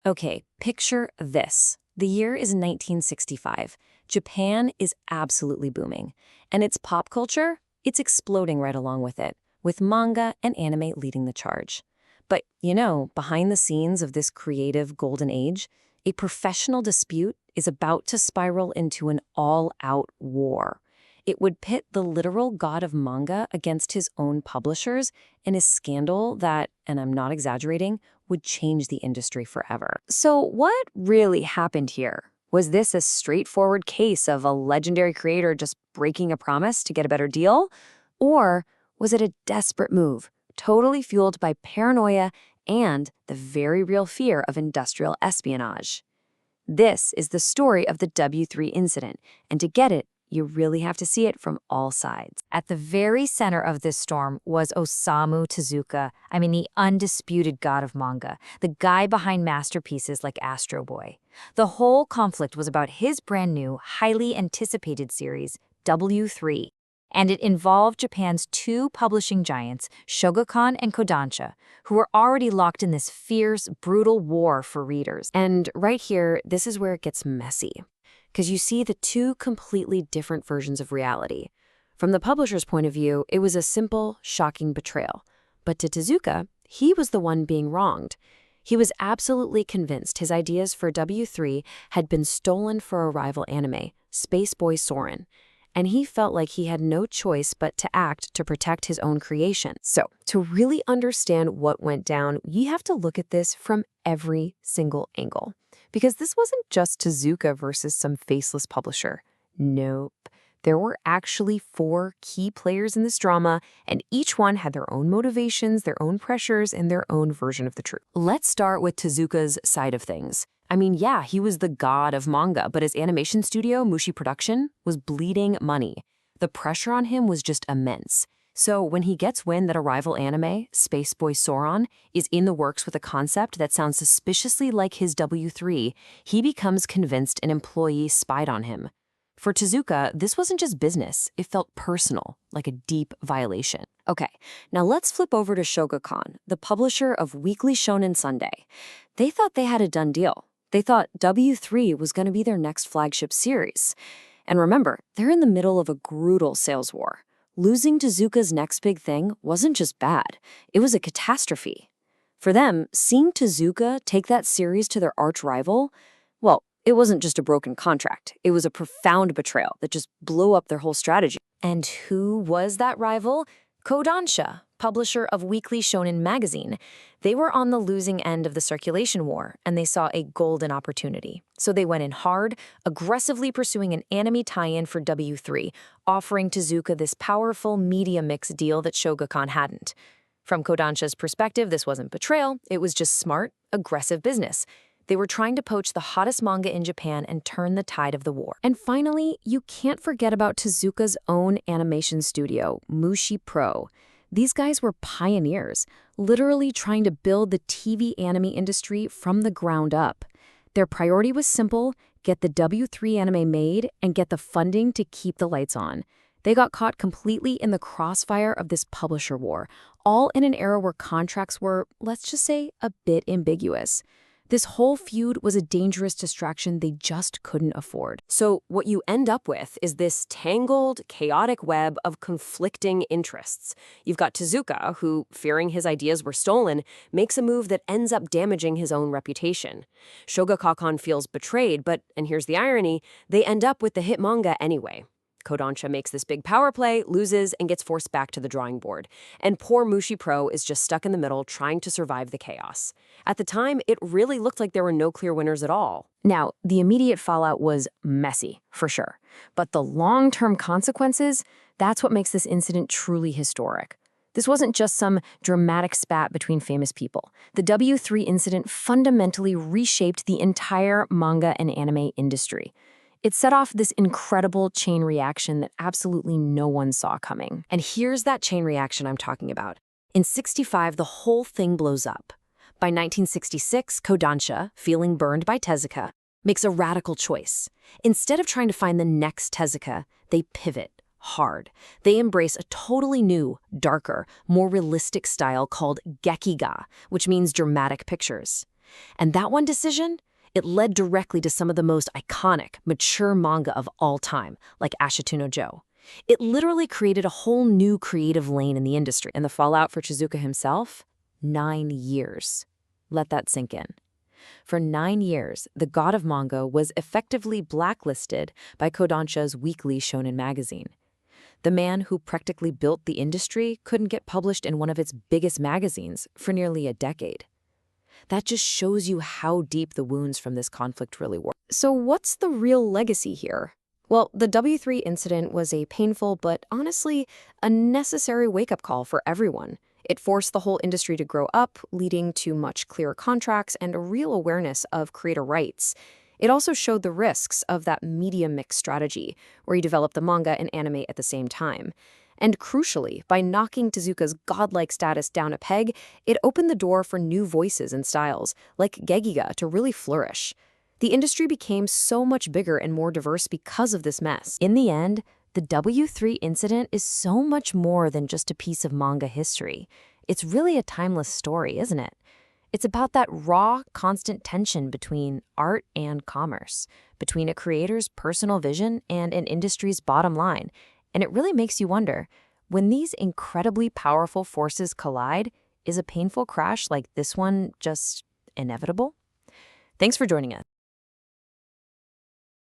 Okay, picture this. The year is 1965. Japan is absolutely booming. And its pop culture, it's exploding right along with it, with manga and anime leading the charge. But, behind the scenes of this creative golden age, a professional dispute is about to spiral into an all-out war. It would pit the literal god of manga against his own publishers in a scandal that, and I'm not exaggerating, would change the industry forever. So what really happened here? Was this a straightforward case of a legendary creator just breaking a promise to get a better deal? Or was it a desperate move, totally fueled by paranoia and the very real fear of industrial espionage? This is the story of the W3 incident, and to get it, you really have to see it from all sides. At the very center of this storm was Osamu Tezuka, the undisputed god of manga, the guy behind masterpieces like Astro Boy. The whole conflict was about his brand new, highly anticipated series, W3. And it involved Japan's two publishing giants, Shogakukan and Kodansha, who were already locked in this fierce, brutal war for readers. And right here, this is where it gets messy. Because you see the two completely different versions of reality. From the publisher's point of view, it was a simple, shocking betrayal. But to Tezuka, he was the one being wronged. He was absolutely convinced his ideas for W3 had been stolen for a rival anime, Space Boy Soren. And he felt like he had no choice but to act to protect his own creation. So, to really understand what went down, you have to look at this from every single angle. Because this wasn't just Tezuka versus some faceless publisher. Nope. There were actually 4 key players in this drama, and each one had their own motivations, their own pressures, and their own version of the truth. Let's start with Tezuka's side of things. Yeah, he was the god of manga, but his animation studio, Mushi Production, was bleeding money. The pressure on him was just immense. So when he gets wind that a rival anime, Space Boy Soren, is in the works with a concept that sounds suspiciously like his W3, he becomes convinced an employee spied on him. For Tezuka, this wasn't just business, it felt personal, like a deep violation. Okay, now let's flip over to Shogakukan, the publisher of Weekly Shonen Sunday. They thought they had a done deal. They thought W3 was going to be their next flagship series. And remember, they're in the middle of a brutal sales war. Losing Tezuka's next big thing wasn't just bad, it was a catastrophe. For them, seeing Tezuka take that series to their arch-rival, well, it wasn't just a broken contract. It was a profound betrayal that just blew up their whole strategy. And who was that rival? Kodansha, publisher of Weekly Shonen magazine. They were on the losing end of the circulation war, and they saw a golden opportunity. So they went in hard, aggressively pursuing an anime tie-in for W3, offering Tezuka this powerful media mix deal that Shogakukan hadn't. From Kodansha's perspective, this wasn't betrayal, it was just smart, aggressive business. They were trying to poach the hottest manga in Japan and turn the tide of the war. And finally, you can't forget about Tezuka's own animation studio, Mushi Pro. These guys were pioneers, literally trying to build the TV anime industry from the ground up. Their priority was simple: get the W3 anime made and get the funding to keep the lights on. They got caught completely in the crossfire of this publisher war, all in an era where contracts were, let's just say, a bit ambiguous. This whole feud was a dangerous distraction they just couldn't afford. So what you end up with is this tangled, chaotic web of conflicting interests. You've got Tezuka, who, fearing his ideas were stolen, makes a move that ends up damaging his own reputation. Shogakukan feels betrayed, but, and here's the irony, they end up with the hit manga anyway. Kodansha makes this big power play, loses, and gets forced back to the drawing board. And poor Mushi Pro is just stuck in the middle trying to survive the chaos. At the time, it really looked like there were no clear winners at all. Now, the immediate fallout was messy, for sure. But the long-term consequences, that's what makes this incident truly historic. This wasn't just some dramatic spat between famous people. The W3 incident fundamentally reshaped the entire manga and anime industry. It set off this incredible chain reaction that absolutely no one saw coming. And here's that chain reaction I'm talking about. In '65, the whole thing blows up. By 1966, Kodansha, feeling burned by Tezuka, makes a radical choice. Instead of trying to find the next Tezuka, they pivot hard. They embrace a totally new, darker, more realistic style called gekiga, which means dramatic pictures. And that one decision, it led directly to some of the most iconic, mature manga of all time, like Ashito no Joe. It literally created a whole new creative lane in the industry. And the fallout for Shizuka himself? 9 years. Let that sink in. For 9 years, the god of manga was effectively blacklisted by Kodansha's weekly shonen magazine. The man who practically built the industry couldn't get published in one of its biggest magazines for nearly a decade. That just shows you how deep the wounds from this conflict really were. So what's the real legacy here? Well, the W3 incident was a painful but honestly a necessary wake-up call for everyone. It forced the whole industry to grow up, leading to much clearer contracts and a real awareness of creator rights. It also showed the risks of that media mix strategy, where you develop the manga and anime at the same time. And crucially, by knocking Tezuka's godlike status down a peg, it opened the door for new voices and styles, like Gekiga, to really flourish. The industry became so much bigger and more diverse because of this mess. In the end, the W3 incident is so much more than just a piece of manga history. It's really a timeless story, isn't it? It's about that raw, constant tension between art and commerce, between a creator's personal vision and an industry's bottom line. And it really makes you wonder, when these incredibly powerful forces collide, is a painful crash like this one just inevitable? Thanks for joining us.